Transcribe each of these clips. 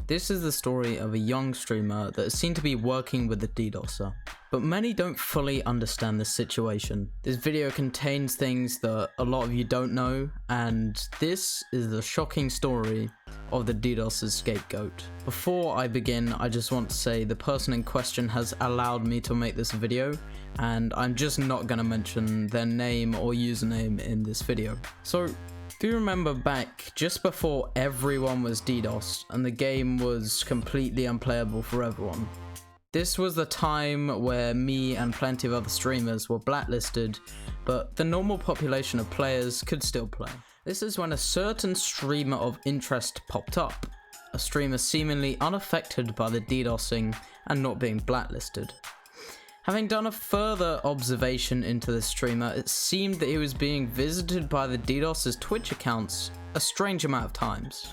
This is the story of a young streamer that is seen to be working with the Ddosser, but many don't fully understand this situation. This video contains things that a lot of you don't know, and this is the shocking story of the Ddosser's scapegoat. Before I begin, I just want to say the person in question has allowed me to make this video, and I'm just not going to mention their name or username in this video. So, do you remember back just before everyone was DDoSed and the game was completely unplayable for everyone? This was the time where me and plenty of other streamers were blacklisted, but the normal population of players could still play. This is when a certain streamer of interest popped up, a streamer seemingly unaffected by the DDoSing and not being blacklisted. Having done a further observation into this streamer, it seemed that he was being visited by the Ddosers' Twitch accounts a strange amount of times.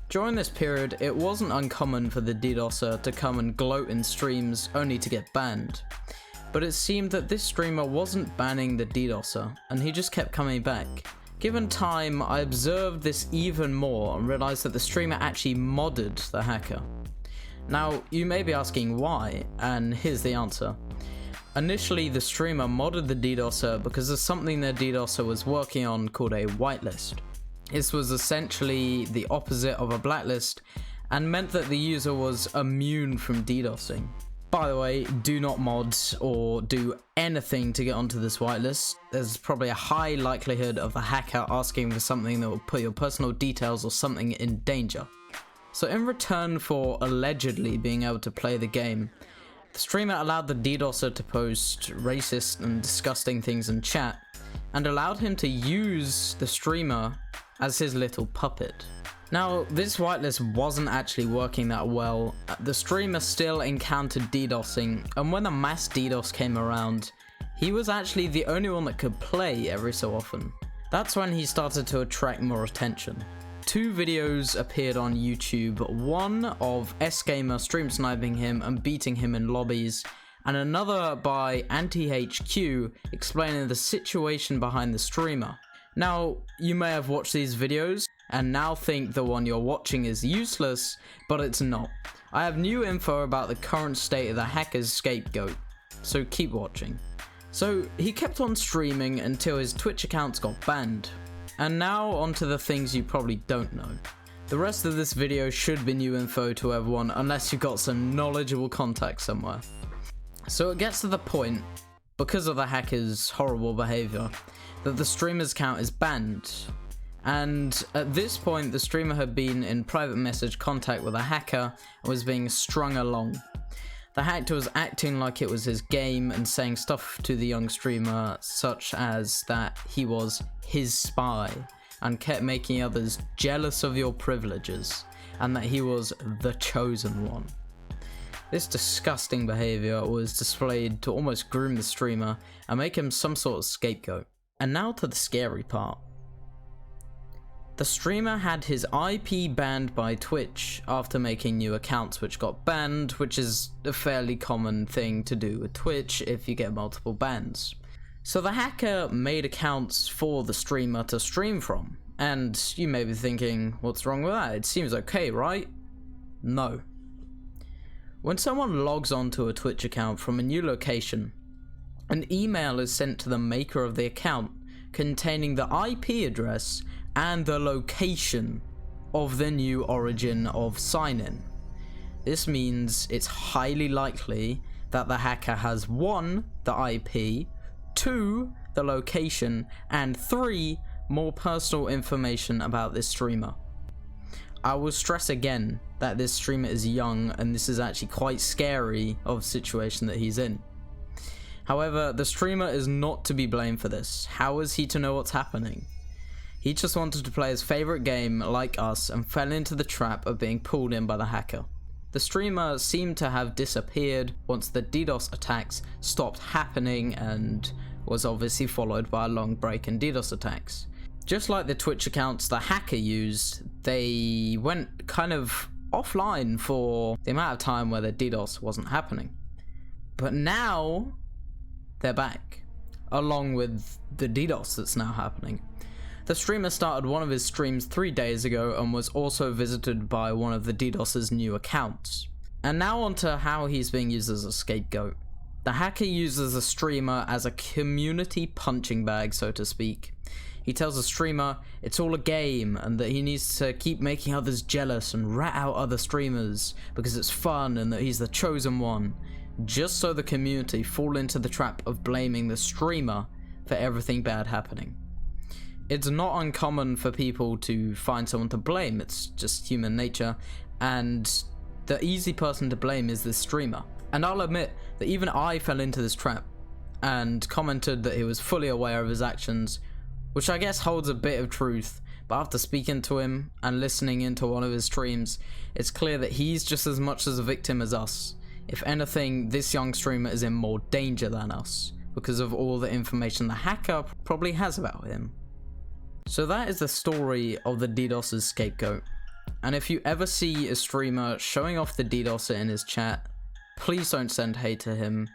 During this period, it wasn't uncommon for the Ddosser to come and gloat in streams only to get banned. But it seemed that this streamer wasn't banning the Ddosser, and he just kept coming back. Given time, I observed this even more and realized that the streamer actually modded the hacker. Now, you may be asking why, and here's the answer. Initially, the streamer modded the Ddosser because of something their Ddosser was working on called a whitelist. This was essentially the opposite of a blacklist and meant that the user was immune from DDoSing. By the way, do not mod or do anything to get onto this whitelist. There's probably a high likelihood of the hacker asking for something that will put your personal details or something in danger. So in return for allegedly being able to play the game, the streamer allowed the Ddosser to post racist and disgusting things in chat, and allowed him to use the streamer as his little puppet. Now, this whitelist wasn't actually working that well. The streamer still encountered DDoSing, and when the mass DDoS came around, he was actually the only one that could play every so often. That's when he started to attract more attention. Two videos appeared on YouTube, one of S-Gamer stream sniping him and beating him in lobbies, and another by Anti-HQ explaining the situation behind the streamer. Now, you may have watched these videos and now think the one you're watching is useless, but it's not. I have new info about the current state of the hacker's scapegoat, so keep watching. So, he kept on streaming until his Twitch accounts got banned. And now onto the things you probably don't know. The rest of this video should be new info to everyone unless you've got some knowledgeable contacts somewhere. So it gets to the point, because of the hacker's horrible behavior, that the streamer's account is banned. And at this point, the streamer had been in private message contact with a hacker and was being strung along. The hacker was acting like it was his game and saying stuff to the young streamer such as that he was his spy and kept making others jealous of your privileges and that he was the chosen one. This disgusting behavior was displayed to almost groom the streamer and make him some sort of scapegoat. And now to the scary part. The streamer had his IP banned by Twitch after making new accounts which got banned, which is a fairly common thing to do with Twitch if you get multiple bans. So the hacker made accounts for the streamer to stream from, and you may be thinking, what's wrong with that? It seems okay, right? No. When someone logs onto a Twitch account from a new location, an email is sent to the maker of the account containing the IP address and the location of the new origin of sign-in. This means it's highly likely that the hacker has 1. The IP, 2. The location, and 3. More personal information about this streamer. I will stress again that this streamer is young and this is actually quite scary of the situation that he's in. However, the streamer is not to be blamed for this. How is he to know what's happening? He just wanted to play his favorite game like us and fell into the trap of being pulled in by the hacker. The streamer seemed to have disappeared once the DDoS attacks stopped happening and was obviously followed by a long break in DDoS attacks. Just like the Twitch accounts the hacker used, they went kind of offline for the amount of time where the DDoS wasn't happening. But now, they're back, along with the DDoS that's now happening. The streamer started one of his streams 3 days ago and was also visited by one of the Ddosers' new accounts. And now on to how he's being used as a scapegoat. The hacker uses the streamer as a community punching bag, so to speak. He tells the streamer it's all a game and that he needs to keep making others jealous and rat out other streamers because it's fun and that he's the chosen one, just so the community fall into the trap of blaming the streamer for everything bad happening. It's not uncommon for people to find someone to blame, it's just human nature, and the easy person to blame is the streamer. And I'll admit that even I fell into this trap and commented that he was fully aware of his actions, which I guess holds a bit of truth, but after speaking to him and listening into one of his streams, it's clear that he's just as much as a victim as us. If anything, this young streamer is in more danger than us, because of all the information the hacker probably has about him. So that is the story of the Ddosers scapegoat, and if you ever see a streamer showing off the Ddoser in his chat, please don't send hate to him.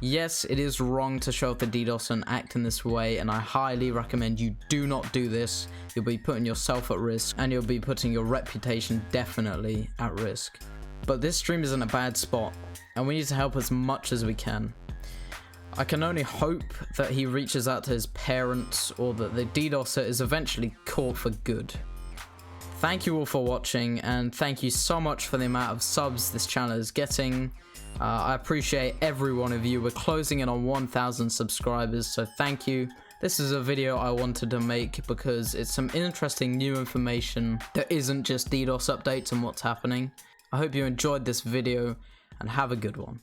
Yes, it is wrong to show off the Ddoser and act in this way, and I highly recommend you do not do this. You'll be putting yourself at risk, and you'll be putting your reputation definitely at risk. But this stream is in a bad spot, and we need to help as much as we can. I can only hope that he reaches out to his parents, or that the Ddoser is eventually caught for good. Thank you all for watching, and thank you so much for the amount of subs this channel is getting. I appreciate every one of you. We're closing in on 1,000 subscribers, so thank you. This is a video I wanted to make because it's some interesting new information that isn't just DDoS updates and what's happening. I hope you enjoyed this video, and have a good one.